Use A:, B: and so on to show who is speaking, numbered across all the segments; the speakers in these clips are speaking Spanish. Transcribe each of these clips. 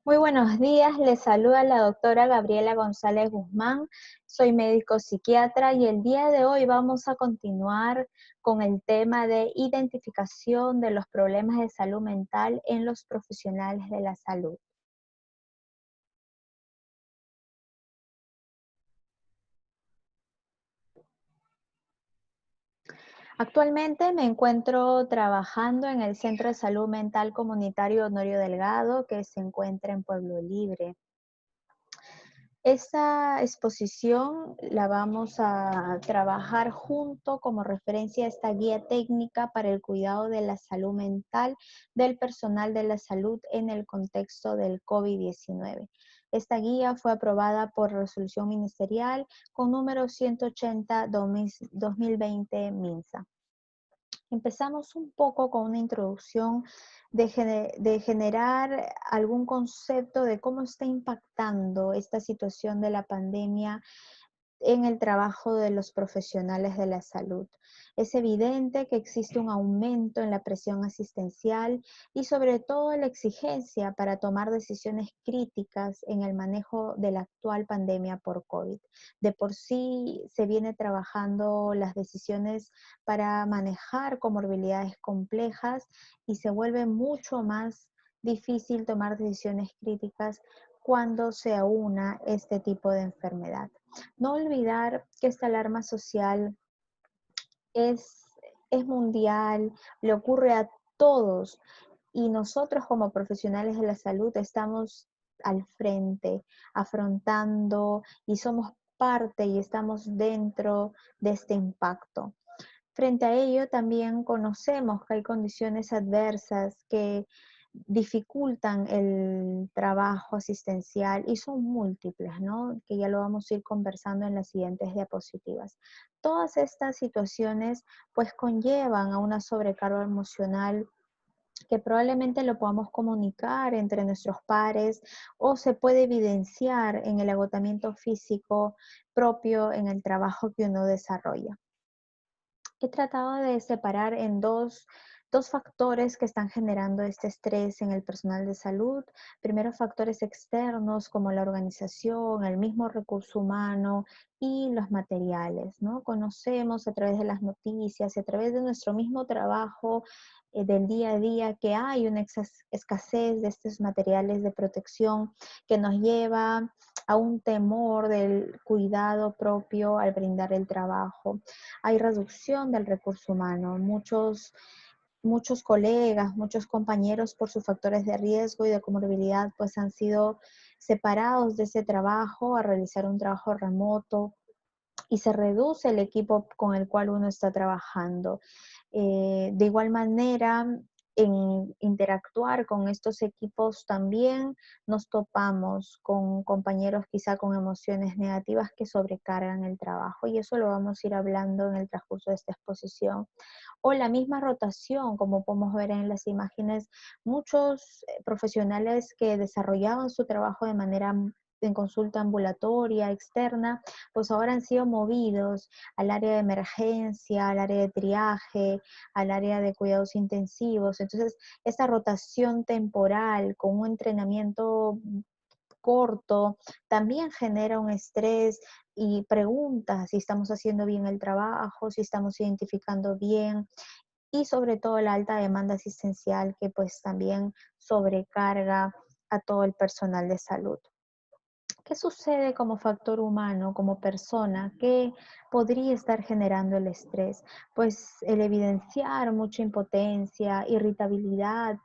A: Muy buenos días, les saluda la doctora Gabriela González Guzmán. Soy médico psiquiatra y el día de hoy vamos a continuar con el tema de identificación de los problemas de salud mental en los profesionales de la salud. Actualmente me encuentro trabajando en el Centro de Salud Mental Comunitario Honorio Delgado, que se encuentra en Pueblo Libre. Esta exposición la vamos a trabajar junto como referencia a esta guía técnica para el cuidado de la salud mental del personal de la salud en el contexto del COVID-19. Esta guía fue aprobada por resolución ministerial con número 180-2020 MINSA. Empezamos un poco con una introducción de generar algún concepto de cómo está impactando esta situación de la pandemia en el trabajo de los profesionales de la salud. Es evidente que existe un aumento en la presión asistencial y sobre todo la exigencia para tomar decisiones críticas en el manejo de la actual pandemia por COVID. De por sí se viene trabajando las decisiones para manejar comorbilidades complejas y se vuelve mucho más difícil tomar decisiones críticas cuando se aúna este tipo de enfermedad. No olvidar que esta alarma social es, es mundial, le ocurre a todos y nosotros como profesionales de la salud estamos al frente, afrontando y somos parte y estamos dentro de este impacto. Frente a ello, también conocemos que hay condiciones adversas que dificultan el trabajo asistencial y son múltiples, ¿no? Que ya lo vamos a ir conversando en las siguientes diapositivas. Todas estas situaciones pues conllevan a una sobrecarga emocional que probablemente lo podamos comunicar entre nuestros pares o se puede evidenciar en el agotamiento físico propio en el trabajo que uno desarrolla. He tratado de separar en dos factores que están generando este estrés en el personal de salud. Primero, factores externos como la organización, el mismo recurso humano y los materiales, ¿no? Conocemos a través de las noticias y a través de nuestro mismo trabajo del día a día que hay una escasez de estos materiales de protección que nos lleva a un temor del cuidado propio al brindar el trabajo. Hay reducción del recurso humano. Muchos colegas, muchos compañeros por sus factores de riesgo y de comorbilidad pues han sido separados de ese trabajo a realizar un trabajo remoto y se reduce el equipo con el cual uno está trabajando. De igual manera, en interactuar con estos equipos también nos topamos con compañeros quizá con emociones negativas que sobrecargan el trabajo y eso lo vamos a ir hablando en el transcurso de esta exposición. O la misma rotación, como podemos ver en las imágenes, muchos profesionales que desarrollaban su trabajo de manera en consulta ambulatoria, externa, pues ahora han sido movidos al área de emergencia, al área de triaje, al área de cuidados intensivos. Entonces, esta rotación temporal con un entrenamiento corto también genera un estrés y preguntas si estamos haciendo bien el trabajo, si estamos identificando bien y sobre todo la alta demanda asistencial que pues también sobrecarga a todo el personal de salud. ¿Qué sucede como factor humano, como persona? ¿Qué podría estar generando el estrés? Pues el evidenciar mucha impotencia, irritabilidad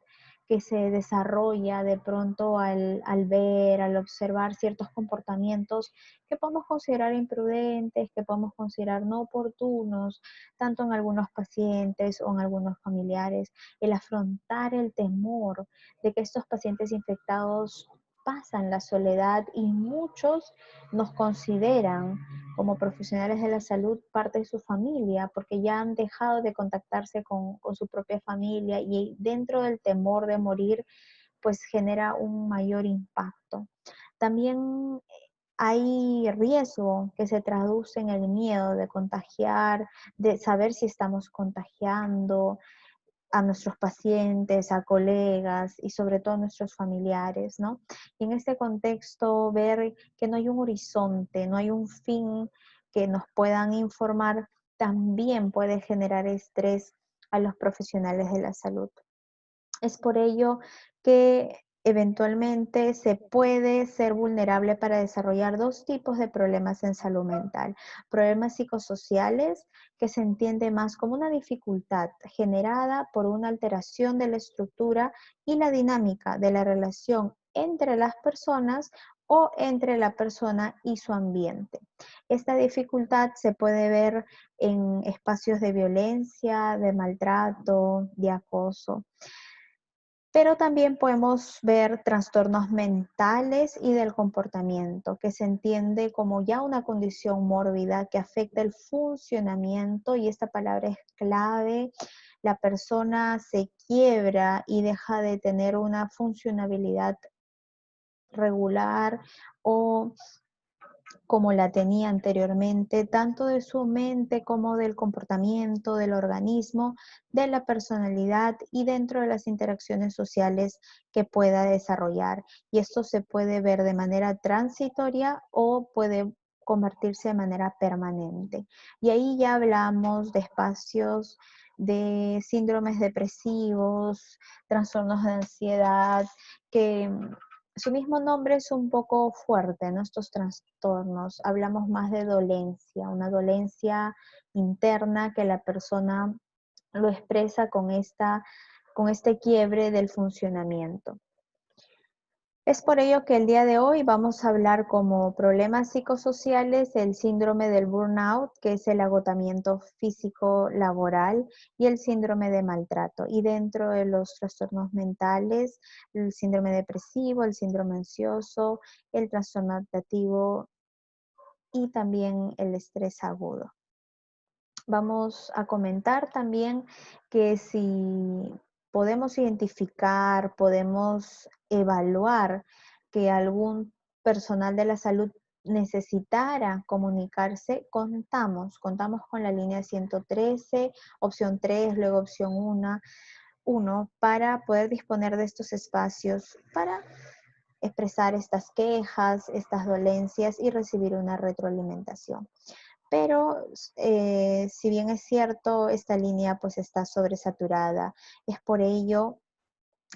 A: que se desarrolla de pronto al ver, al observar ciertos comportamientos que podemos considerar imprudentes, que podemos considerar no oportunos, tanto en algunos pacientes o en algunos familiares. El afrontar el temor de que estos pacientes infectados pasan la soledad y muchos nos consideran como profesionales de la salud parte de su familia porque ya han dejado de contactarse con su propia familia y dentro del temor de morir pues genera un mayor impacto. También hay riesgo que se traduce en el miedo de contagiar, de saber si estamos contagiando, a nuestros pacientes, a colegas y sobre todo a nuestros familiares, ¿no? Y en este contexto ver que no hay un horizonte, no hay un fin que nos puedan informar, también puede generar estrés a los profesionales de la salud. Es por ello que eventualmente se puede ser vulnerable para desarrollar dos tipos de problemas en salud mental. Problemas psicosociales, que se entiende más como una dificultad generada por una alteración de la estructura y la dinámica de la relación entre las personas o entre la persona y su ambiente. Esta dificultad se puede ver en espacios de violencia, de maltrato, de acoso. Pero también podemos ver trastornos mentales y del comportamiento, que se entiende como ya una condición mórbida que afecta el funcionamiento, y esta palabra es clave. La persona se quiebra y deja de tener una funcionabilidad regular o como la tenía anteriormente, tanto de su mente como del comportamiento, del organismo, de la personalidad y dentro de las interacciones sociales que pueda desarrollar. Y esto se puede ver de manera transitoria o puede convertirse de manera permanente. Y ahí ya hablamos de espacios de síndromes depresivos, trastornos de ansiedad, que su mismo nombre es un poco fuerte, ¿no? Estos trastornos. Hablamos más de dolencia, una dolencia interna que la persona lo expresa con este quiebre del funcionamiento. Es por ello que el día de hoy vamos a hablar como problemas psicosociales el síndrome del burnout, que es el agotamiento físico laboral, y el síndrome de maltrato. Y dentro de los trastornos mentales, el síndrome depresivo, el síndrome ansioso, el trastorno adaptativo y también el estrés agudo. Vamos a comentar también que si podemos identificar, podemos evaluar que algún personal de la salud necesitara comunicarse, contamos con la línea 113, opción 3, luego opción 1, para poder disponer de estos espacios para expresar estas quejas, estas dolencias y recibir una retroalimentación. Pero si bien es cierto, esta línea pues está sobresaturada. Es por ello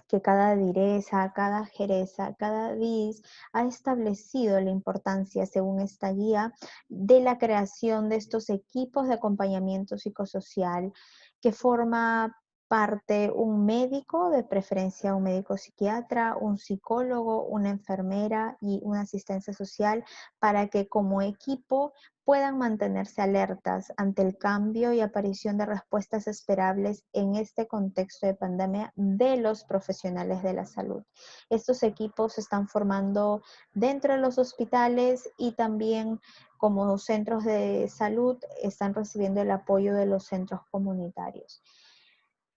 A: que cada direza, cada jereza, cada DIS ha establecido la importancia, según esta guía, de la creación de estos equipos de acompañamiento psicosocial que forma parte un médico, de preferencia un médico psiquiatra, un psicólogo, una enfermera y una asistencia social, para que como equipo puedan mantenerse alertas ante el cambio y aparición de respuestas esperables en este contexto de pandemia de los profesionales de la salud. Estos equipos se están formando dentro de los hospitales y también como centros de salud están recibiendo el apoyo de los centros comunitarios.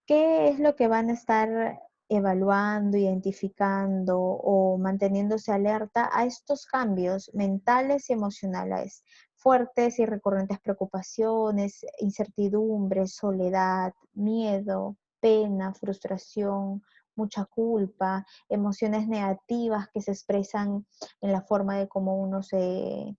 A: ¿Qué es lo que van a estar evaluando, identificando o manteniéndose alerta a estos cambios mentales y emocionales? Fuertes y recurrentes preocupaciones, incertidumbre, soledad, miedo, pena, frustración, mucha culpa, emociones negativas que se expresan en la forma de cómo uno se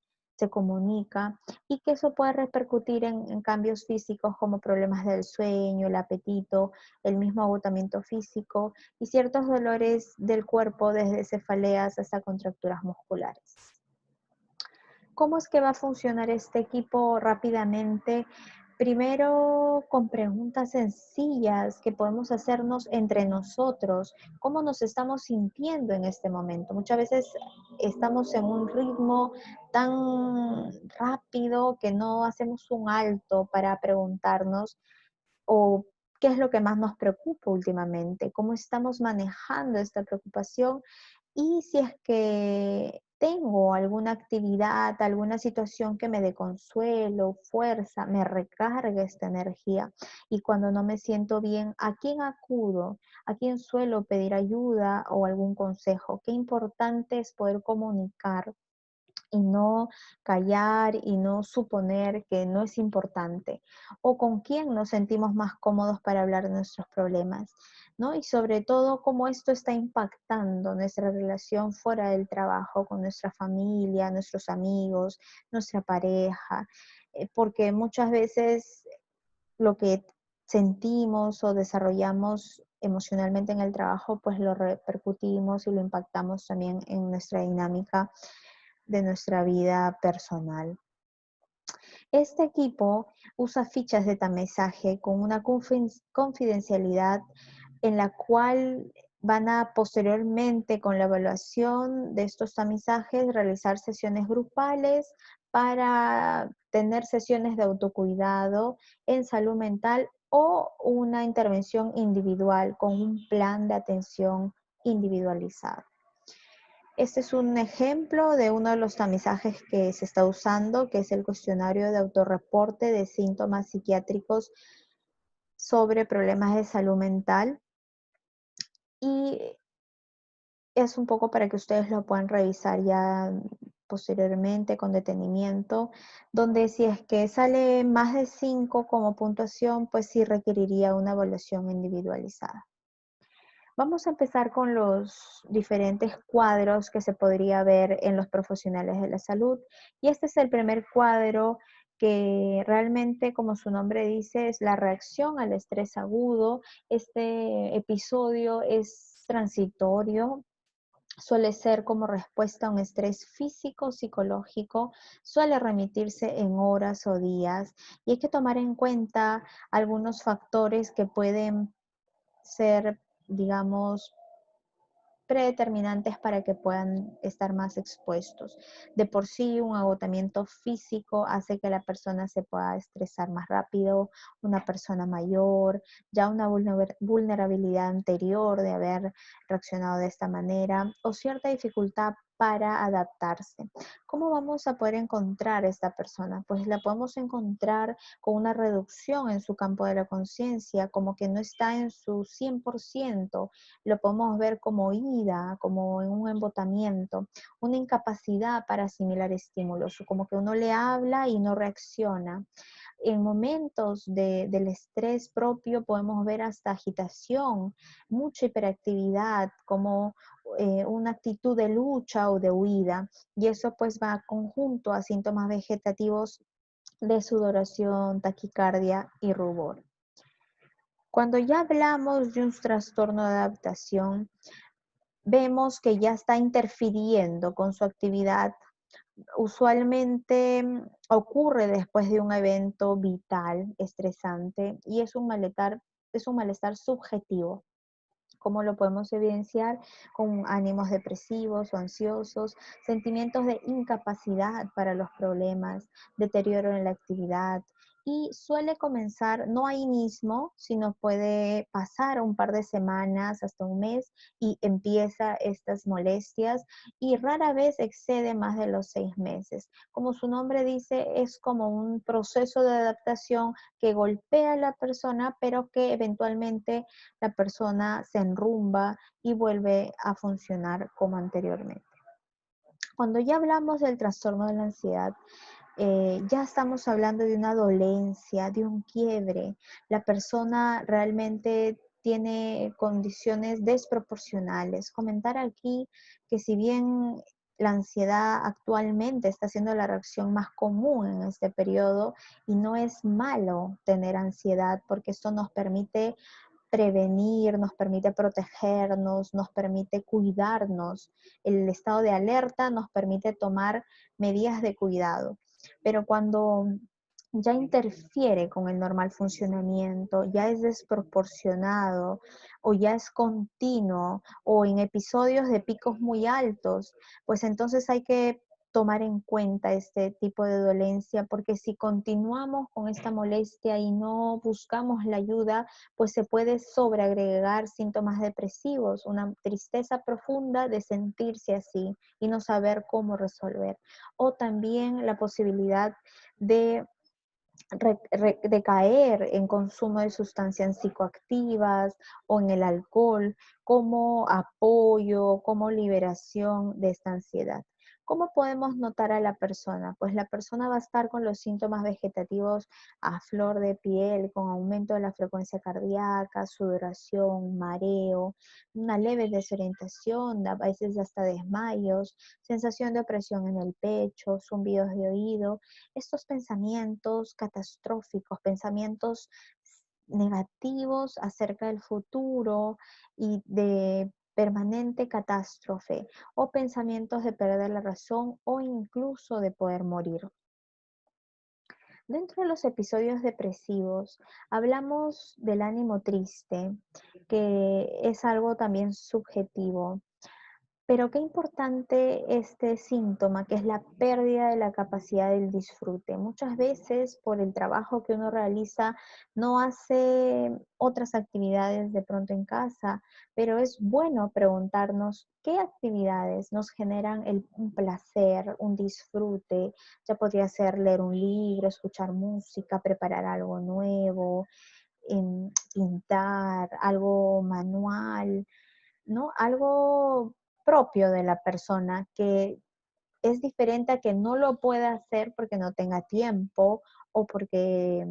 A: comunica, y que eso puede repercutir en cambios físicos como problemas del sueño, el apetito, el mismo agotamiento físico y ciertos dolores del cuerpo, desde cefaleas hasta contracturas musculares. ¿Cómo es que va a funcionar este equipo rápidamente? Primero, con preguntas sencillas que podemos hacernos entre nosotros. ¿Cómo nos estamos sintiendo en este momento? Muchas veces estamos en un ritmo tan rápido que no hacemos un alto para preguntarnos o qué es lo que más nos preocupa últimamente, cómo estamos manejando esta preocupación, y si es que tengo alguna actividad, alguna situación que me dé consuelo, fuerza, me recargue esta energía. Y cuando no me siento bien, ¿a quién acudo? ¿A quién suelo pedir ayuda o algún consejo? Qué importante es poder comunicar y no callar y no suponer que no es importante, o con quién nos sentimos más cómodos para hablar de nuestros problemas, ¿no? Y sobre todo cómo esto está impactando nuestra relación fuera del trabajo, con nuestra familia, nuestros amigos, nuestra pareja, porque muchas veces lo que sentimos o desarrollamos emocionalmente en el trabajo, pues lo repercutimos y lo impactamos también en nuestra dinámica de nuestra vida personal. Este equipo usa fichas de tamizaje con una confidencialidad en la cual van a posteriormente, con la evaluación de estos tamizajes, realizar sesiones grupales para tener sesiones de autocuidado en salud mental o una intervención individual con un plan de atención individualizado. Este es un ejemplo de uno de los tamizajes que se está usando, que es el cuestionario de autorreporte de síntomas psiquiátricos sobre problemas de salud mental. Y es un poco para que ustedes lo puedan revisar ya posteriormente con detenimiento, donde si es que sale más de 5 como puntuación, pues sí requeriría una evaluación individualizada. Vamos a empezar con los diferentes cuadros que se podría ver en los profesionales de la salud. Y este es el primer cuadro que realmente, como su nombre dice, es la reacción al estrés agudo. Este episodio es transitorio, suele ser como respuesta a un estrés físico, psicológico, suele remitirse en horas o días y hay que tomar en cuenta algunos factores que pueden ser, digamos, predeterminantes para que puedan estar más expuestos. De por sí, un agotamiento físico hace que la persona se pueda estresar más rápido, una persona mayor, ya una vulnerabilidad anterior de haber reaccionado de esta manera o cierta dificultad para adaptarse. ¿Cómo vamos a poder encontrar a esta persona? Pues la podemos encontrar con una reducción en su campo de la conciencia, como que no está en su 100%, lo podemos ver como ira, como en un embotamiento, una incapacidad para asimilar estímulos, como que uno le habla y no reacciona. En momentos del estrés propio podemos ver hasta agitación, mucha hiperactividad, como una actitud de lucha o de huida, y eso pues va conjunto a síntomas vegetativos de sudoración, taquicardia y rubor. Cuando ya hablamos de un trastorno de adaptación, vemos que ya está interfiriendo con su actividad. Usualmente ocurre después de un evento vital, estresante, y es un malestar subjetivo. Como lo podemos evidenciar con ánimos depresivos o ansiosos, sentimientos de incapacidad para los problemas, deterioro en la actividad, y suele comenzar no ahí mismo, sino puede pasar un par de semanas hasta un mes y empieza estas molestias y rara vez excede más de los 6 meses. Como su nombre dice, es como un proceso de adaptación que golpea a la persona, pero que eventualmente la persona se enrumba y vuelve a funcionar como anteriormente. Cuando ya hablamos del trastorno de la ansiedad, ya estamos hablando de una dolencia, de un quiebre. La persona realmente tiene condiciones desproporcionales. Comentar aquí que si bien la ansiedad actualmente está siendo la reacción más común en este periodo y no es malo tener ansiedad porque esto nos permite prevenir, nos permite protegernos, nos permite cuidarnos. El estado de alerta nos permite tomar medidas de cuidado. Pero cuando ya interfiere con el normal funcionamiento, ya es desproporcionado o ya es continuo o en episodios de picos muy altos, pues entonces hay que tomar en cuenta este tipo de dolencia, porque si continuamos con esta molestia y no buscamos la ayuda, pues se puede sobreagregar síntomas depresivos, una tristeza profunda de sentirse así y no saber cómo resolver. O también la posibilidad de caer en consumo de sustancias psicoactivas o en el alcohol como apoyo, como liberación de esta ansiedad. ¿Cómo podemos notar a la persona? Pues la persona va a estar con los síntomas vegetativos a flor de piel, con aumento de la frecuencia cardíaca, sudoración, mareo, una leve desorientación, a veces hasta desmayos, sensación de opresión en el pecho, zumbidos de oído. Estos pensamientos catastróficos, pensamientos negativos acerca del futuro y de permanente catástrofe o pensamientos de perder la razón o incluso de poder morir. Dentro de los episodios depresivos hablamos del ánimo triste, que es algo también subjetivo. Pero qué importante este síntoma, que es la pérdida de la capacidad del disfrute. Muchas veces por el trabajo que uno realiza no hace otras actividades de pronto en casa, pero es bueno preguntarnos qué actividades nos generan un placer, un disfrute. Ya podría ser leer un libro, escuchar música, preparar algo nuevo, pintar, algo manual, ¿no? Algo propio de la persona que es diferente a que no lo pueda hacer porque no tenga tiempo o porque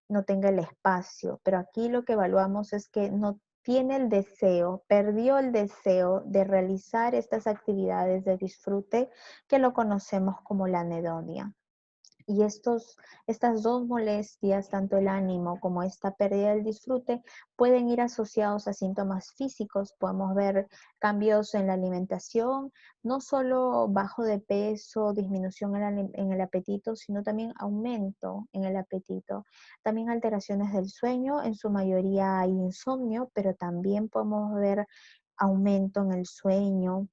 A: no tenga el espacio. Pero aquí lo que evaluamos es que no tiene el deseo, perdió el deseo de realizar estas actividades de disfrute que lo conocemos como la anedonia. Y estas dos molestias, tanto el ánimo como esta pérdida del disfrute, pueden ir asociados a síntomas físicos. Podemos ver cambios en la alimentación, no solo bajo de peso, disminución en el apetito, sino también aumento en el apetito. También alteraciones del sueño, en su mayoría hay insomnio, pero también podemos ver aumento en el sueño,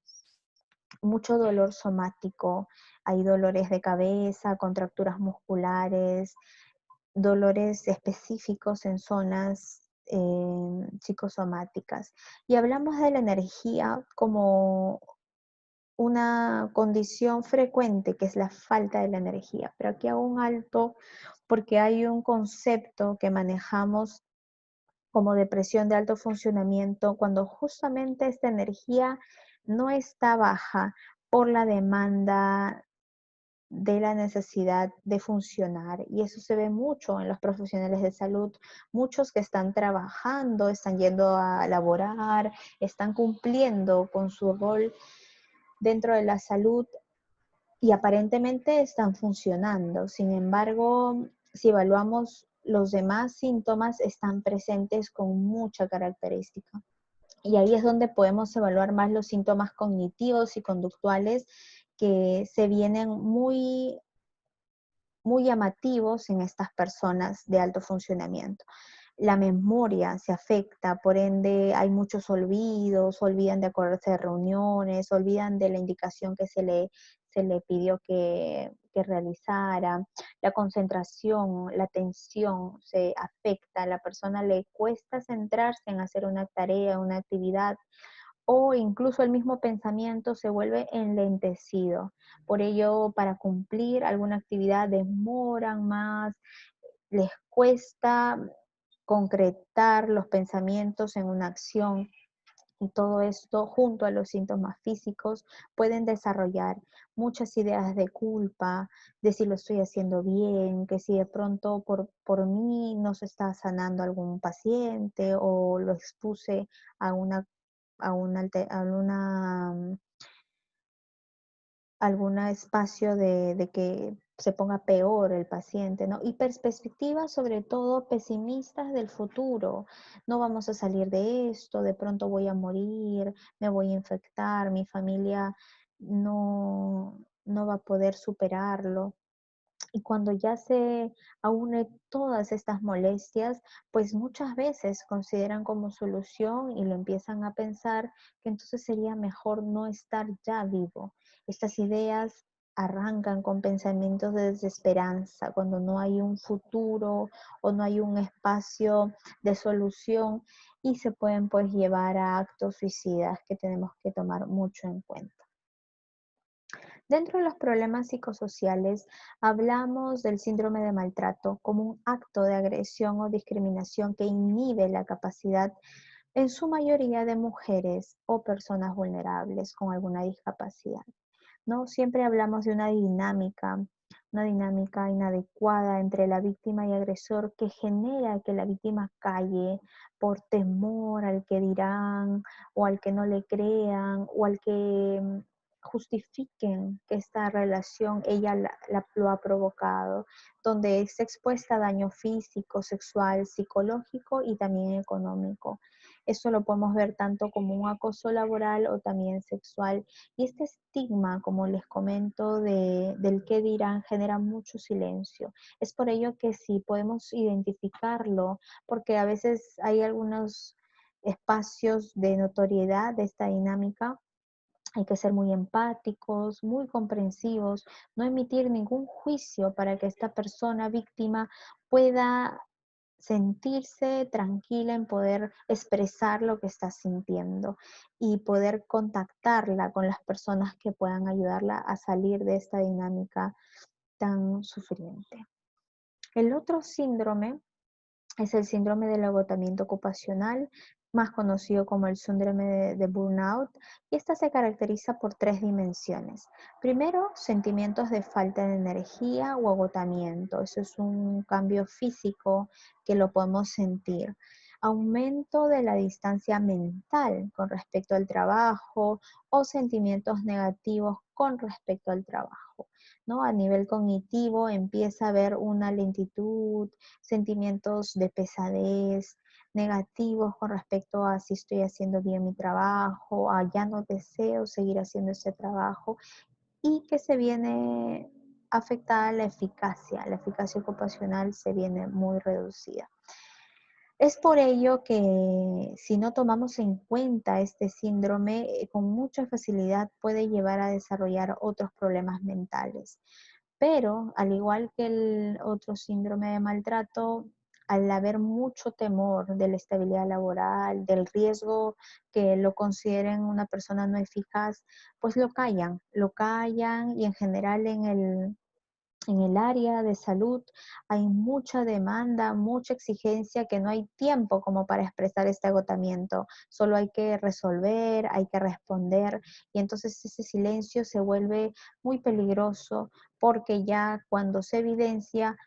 A: mucho dolor somático, hay dolores de cabeza, contracturas musculares, dolores específicos en zonas psicosomáticas. Y hablamos de la energía como una condición frecuente, que es la falta de la energía. Pero aquí hago un alto porque hay un concepto que manejamos como depresión de alto funcionamiento, cuando justamente esta energía no está baja por la demanda de la necesidad de funcionar. Y eso se ve mucho en los profesionales de salud, muchos que están trabajando, están yendo a laborar, están cumpliendo con su rol dentro de la salud y aparentemente están funcionando. Sin embargo, si evaluamos los demás síntomas, están presentes con mucha característica. Y ahí es donde podemos evaluar más los síntomas cognitivos y conductuales que se vienen muy llamativos en estas personas de alto funcionamiento. La memoria se afecta, por ende hay muchos olvidos, olvidan de acordarse de reuniones, olvidan de la indicación que se le pidió que realizara. La concentración, la atención se afecta, a la persona le cuesta centrarse en hacer una tarea, una actividad, o incluso el mismo pensamiento se vuelve enlentecido. Por ello, para cumplir alguna actividad demoran más, les cuesta concretar los pensamientos en una acción. Y todo esto, junto a los síntomas físicos, pueden desarrollar muchas ideas de culpa, de si lo estoy haciendo bien, que si de pronto por mí no se está sanando algún paciente o lo expuse a una algún espacio de que se ponga peor el paciente, ¿no? Y perspectivas sobre todo pesimistas del futuro. No vamos a salir de esto, de pronto voy a morir, me voy a infectar, mi familia no va a poder superarlo. Y cuando ya se aúne todas estas molestias, pues muchas veces consideran como solución y lo empiezan a pensar que entonces sería mejor no estar ya vivo. Estas ideas arrancan con pensamientos de desesperanza, cuando no hay un futuro o no hay un espacio de solución y se pueden pues llevar a actos suicidas que tenemos que tomar mucho en cuenta. Dentro de los problemas psicosociales, hablamos del síndrome de maltrato como un acto de agresión o discriminación que inhibe la capacidad, en su mayoría, de mujeres o personas vulnerables con alguna discapacidad. ¿no? Siempre hablamos de una dinámica inadecuada entre la víctima y agresor que genera que la víctima calle por temor al que dirán o al que no le crean o al que justifiquen que esta relación ella lo ha provocado, donde es expuesta a daño físico, sexual, psicológico y también económico. Eso lo podemos ver tanto como un acoso laboral o también sexual. Y este estigma, como les comento, del qué dirán, genera mucho silencio. Es por ello que si podemos identificarlo, porque a veces hay algunos espacios de notoriedad de esta dinámica, hay que ser muy empáticos, muy comprensivos, no emitir ningún juicio para que esta persona víctima pueda sentirse tranquila en poder expresar lo que está sintiendo y poder contactarla con las personas que puedan ayudarla a salir de esta dinámica tan sufriente. El otro síndrome es el síndrome del agotamiento ocupacional, más conocido como el síndrome de burnout, y esta se caracteriza por tres dimensiones. Primero, sentimientos de falta de energía o agotamiento. Eso es un cambio físico que lo podemos sentir. Aumento de la distancia mental con respecto al trabajo o sentimientos negativos con respecto al trabajo, ¿no? A nivel cognitivo empieza a haber una lentitud, sentimientos de pesadez, negativos con respecto a si estoy haciendo bien mi trabajo, a ya no deseo seguir haciendo ese trabajo y que se viene afectada la eficacia ocupacional se viene muy reducida. Es por ello que si no tomamos en cuenta este síndrome, con mucha facilidad puede llevar a desarrollar otros problemas mentales. Pero al igual que el otro síndrome de maltrato, al haber mucho temor de la estabilidad laboral, del riesgo que lo consideren una persona no eficaz, pues lo callan y en general en el área de salud hay mucha demanda, mucha exigencia que no hay tiempo como para expresar este agotamiento. Solo hay que resolver, hay que responder y entonces ese silencio se vuelve muy peligroso porque ya cuando se evidencia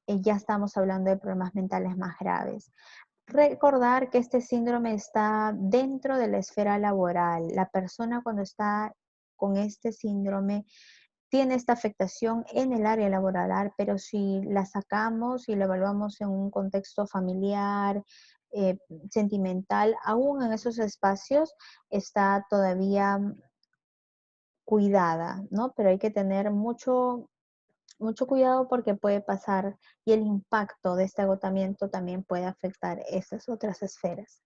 A: ya estamos hablando de problemas mentales más graves. Recordar que este síndrome está dentro de la esfera laboral. La persona cuando está con este síndrome tiene esta afectación en el área laboral, pero si la sacamos y la evaluamos en un contexto familiar, sentimental, aún en esos espacios está todavía cuidada, ¿no? Pero hay que tener mucho cuidado porque puede pasar y el impacto de este agotamiento también puede afectar esas otras esferas.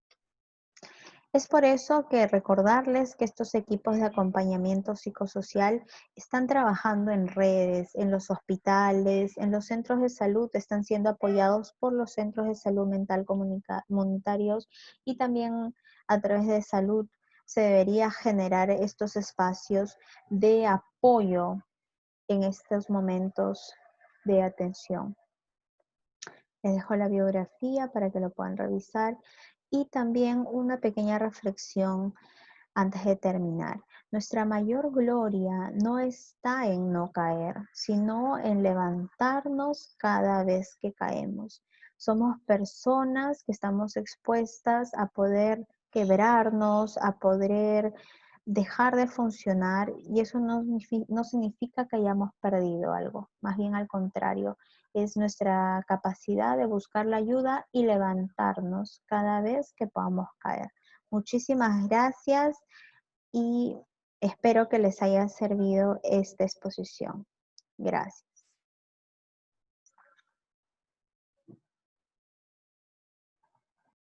A: Es por eso que recordarles que estos equipos de acompañamiento psicosocial están trabajando en redes, en los hospitales, en los centros de salud, están siendo apoyados por los centros de salud mental comunitarios y también a través de salud se debería generar estos espacios de apoyo en estos momentos de atención. Les dejo la biografía para que lo puedan revisar y también una pequeña reflexión antes de terminar. Nuestra mayor gloria no está en no caer, sino en levantarnos cada vez que caemos. Somos personas que estamos expuestas a poder quebrarnos, a poder dejar de funcionar y eso no significa que hayamos perdido algo, más bien al contrario, es nuestra capacidad de buscar la ayuda y levantarnos cada vez que podamos caer. Muchísimas gracias y espero que les haya servido esta exposición. Gracias.